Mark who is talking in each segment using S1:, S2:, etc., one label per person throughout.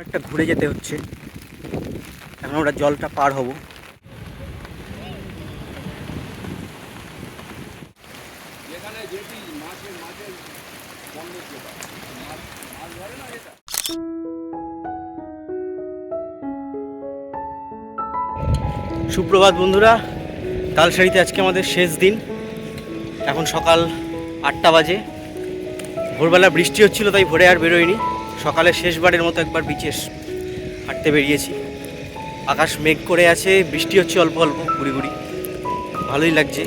S1: অনেকটা ঘুরে যেতে হচ্ছে। এখন আমরা জলটা পার হব। সুপ্রভাত বন্ধুরা, তালসারিতে আজকে আমাদের শেষ দিন। এখন সকাল 8টা বাজে। ভোরবেলা বৃষ্টি হচ্ছিল, তাই ভোরে আর বেরোয়নি। সকালে শেষবারের মতো একবার বিচে হাঁটতে বেরিয়েছি। আকাশ মেঘ করে আছে, বৃষ্টি হচ্ছে অল্প অল্প গুড়ি গুড়ি, ভালোই লাগছে।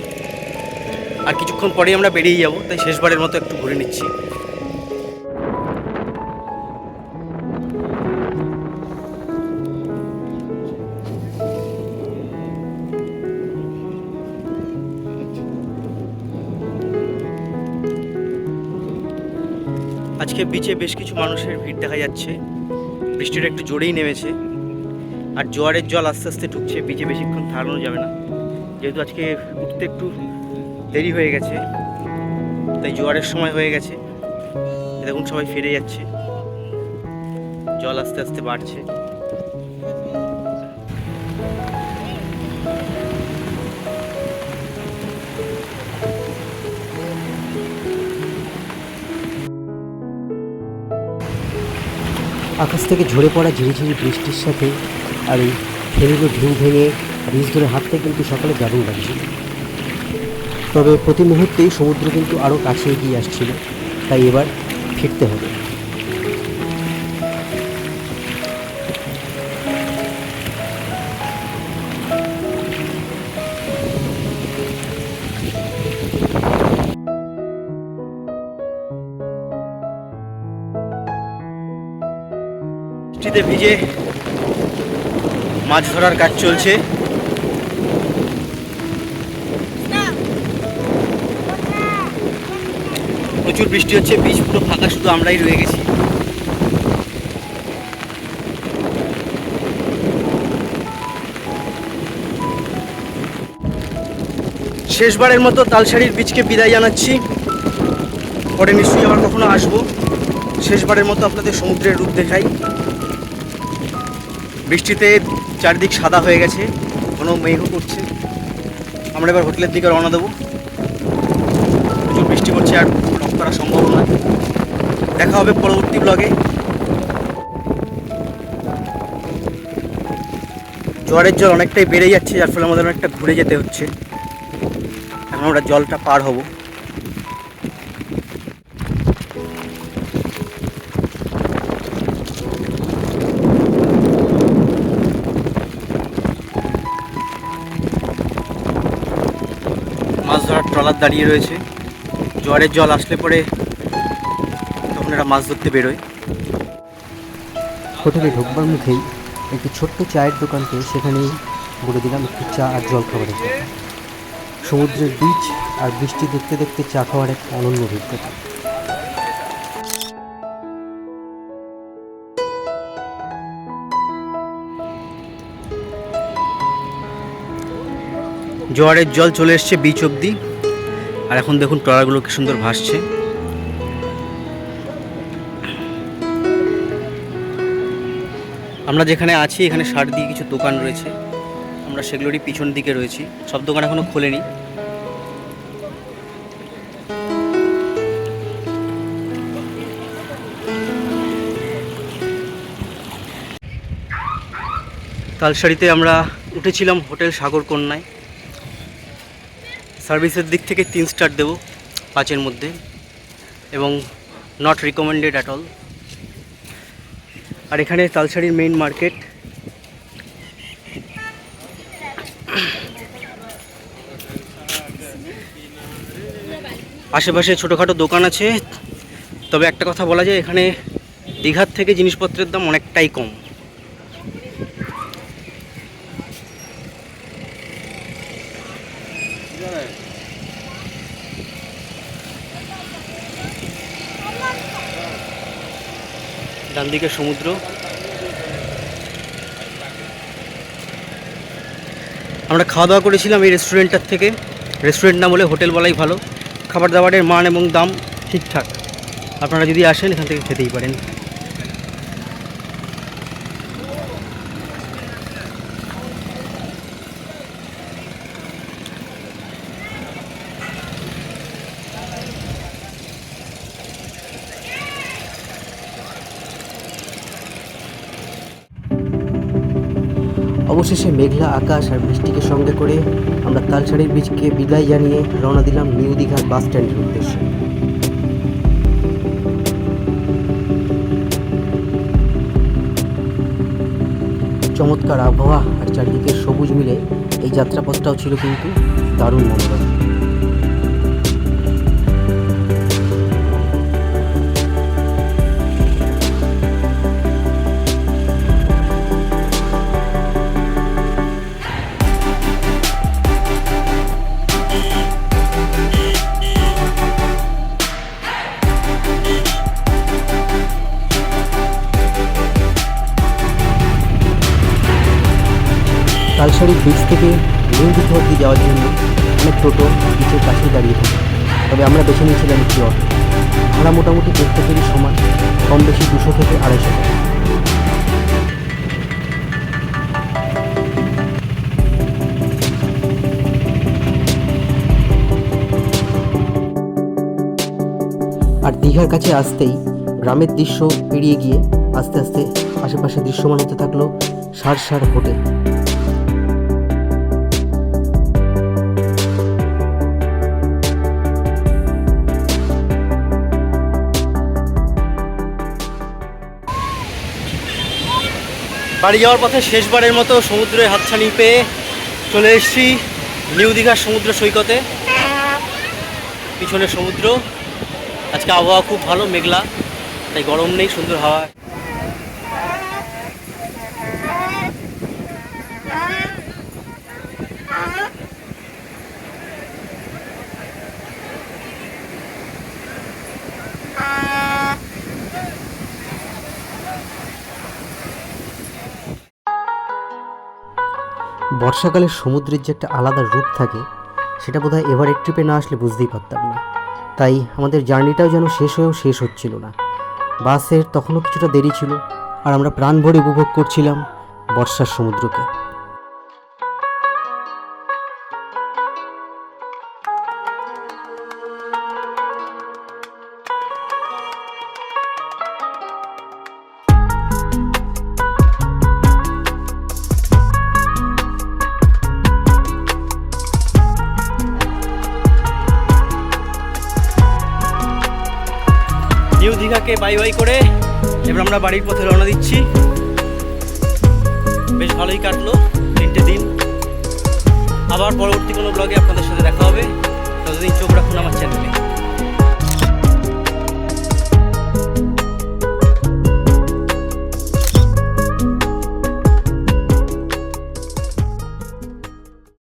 S1: আর কিছুক্ষণ পরেই আমরা বেরিয়ে যাব, তাই শেষবারের মতো একটু ঘুরে নিচ্ছি। আজকে বিচে বেশ কিছু মানুষের ভিড় দেখা যাচ্ছে। বৃষ্টিটা একটু জোরেই নেমেছে, আর জোয়ারের জল আস্তে আস্তে ঢুকছে বিচে। বেশিক্ষণ থাকানো যাবে না, যেহেতু আজকে উঠতে একটু দেরি হয়ে গেছে, তাই জোয়ারের সময় হয়ে গেছে। দেখুন সবাই ফিরে যাচ্ছে, জল আস্তে আস্তে বাড়ছে।
S2: আকাশ থেকে ঝরে পড়া ঝিরিঝিরি বৃষ্টির সাথে আর এই ফেরিগুলো ঢেউ ভেঙে বীজ ধরে হাঁটতে কিন্তু সকালে দারুণ লাগছিল। তবে প্রতি মুহূর্তেই সমুদ্র কিন্তু আরও কাছে এগিয়ে আসছিল, তাই এবার ফিরতে হবে।
S1: বৃষ্টিতে ভিজে মাছ ধরার কাজ চলছে। প্রচুর বৃষ্টি হচ্ছে, বীজ পুরো ফাঁকা, শুধু আমরাই রয়ে গেছি। শেষবারের মতো তালসারির বীজকে বিদায় জানাচ্ছি। পরে নিশ্চয়ই আবার কখনো আসবো। শেষবারের মতো আপনাদের সমুদ্রের রূপ দেখাই। বৃষ্টিতে চারদিক সাদা হয়ে গেছে, কোনো মেঘও করছে। আমরা এবার হোটেলের দিকে রওনা দেবো। প্রচুর বৃষ্টি পড়ছে, আর ব্লগ করা সম্ভব নয়। দেখা হবে পরবর্তী ব্লগে। জোয়ারের জল অনেকটাই বেড়ে যাচ্ছে, যার ফলে আমাদের অনেকটা ঘুরে যেতে হচ্ছে। এখন আমরা জলটা পার হব। মাছ ধরার ট্রলার দাঁড়িয়ে রয়েছে। জোয়ারের জল আসলে পরে তখন এরা মাছ ধরতে বেরোয়।
S2: হোটেলে ঢোকবার মুখেই একটি ছোট্ট চায়ের দোকান পেয়ে সেখানেই বলে দিলাম একটু চা আর জল খাবারের কথা। সমুদ্রের বীচ আর বৃষ্টি দেখতে দেখতে চা খাওয়ার এক অনন্য অভিজ্ঞতা।
S1: জোয়ারের জল চলে এসছে বিচ অবধি, আর এখন দেখুন ট্রলারগুলো কি সুন্দর ভাসছে। আমরা যেখানে আছি এখানে সার দিয়ে কিছু দোকান রয়েছে, আমরা সেগুলোরই পিছন দিকে রয়েছি। সব দোকান এখনো খোলেনি। তালসারিতে আমরা উঠেছিলাম হোটেল সাগরকন্যায়। সার্ভিসের দিক থেকে 3 স্টার দেবো 5-এর মধ্যে, এবং নট রিকমেন্ডেড অ্যাট অল। আর এখানে তালসারির মেইন মার্কেট। আশেপাশে ছোটোখাটো দোকান আছে, তবে একটা কথা বলা যায়, এখানে দীঘার থেকে জিনিসপত্রের দাম অনেকটাই কম। ডান দিকে সমুদ্র। আমরা খাওয়া দাওয়া করেছিলাম এই রেস্টুরেন্টটার থেকে। রেস্টুরেন্ট না বলে হোটেল বলাই ভালো। খাবার দাবারের মান এবং দাম ঠিকঠাক। আপনারা যদি আসেন এখান থেকে খেতেই পারেন।
S2: অবশেষে মেঘলা আকাশ আর বৃষ্টিকে সঙ্গে করে আমরা তালসারির বীজকে বিদায় জানিয়ে রওনা দিলাম নিউ দীঘার বাস স্ট্যান্ডের উদ্দেশ্যে। চমৎকার আবহাওয়া আর চারিদিকে সবুজ মিলে এই যাত্রাপথটাও ছিল কিন্তু দারুণ মনোরম। তালসারি ব্রিজ থেকে নিউ দীঘা অবধি যাওয়ার জন্য অনেক টোটো বিচের কাছে দাঁড়িয়ে থাকে, তবে আমরা বেছে নিয়েছিলাম একটি অটো। ভাড়া মোটামুটি প্রত্যেকেরই সমান, কম বেশি 200 থেকে 250 টাকা। আর দীঘার কাছে আসতেই গ্রামের দৃশ্য পেরিয়ে গিয়ে আস্তে আস্তে আশেপাশে দৃশ্যমান হতে থাকলো সার সার হোটেল।
S1: বাড়ি যাওয়ার পথে শেষবারের মতো সমুদ্রের হাতছানি পেয়ে চলে এসেছি নিউ দীঘার সমুদ্র সৈকতে। পিছনে সমুদ্র। আজকে আবহাওয়া খুব ভালো, মেঘলা, তাই গরম নেই, সুন্দর হাওয়া।
S2: বর্ষাকালে সমুদ্রের যে একটা আলাদা রূপ থাকে সেটা বোধহয় এভারেস্ট ট্রিপে না আসলে বুঝতেই পারতাম না। তাই আমাদের জার্নিটাও যেন শেষ হয়েও শেষ হচ্ছিল না। বাসের তখনও কিছুটা দেরি ছিল আর আমরা প্রাণ ভরে উপভোগ করছিলাম বর্ষার সমুদ্রকে।
S1: নিউ দীঘাকে বাই বাই করে এবার আমরা বাড়ির পথে রওনা দিচ্ছি। বেশ ভালোই কাটলো 3টে দিন। আবার পরবর্তী কোনো ব্লগে আপনাদের সাথে দেখা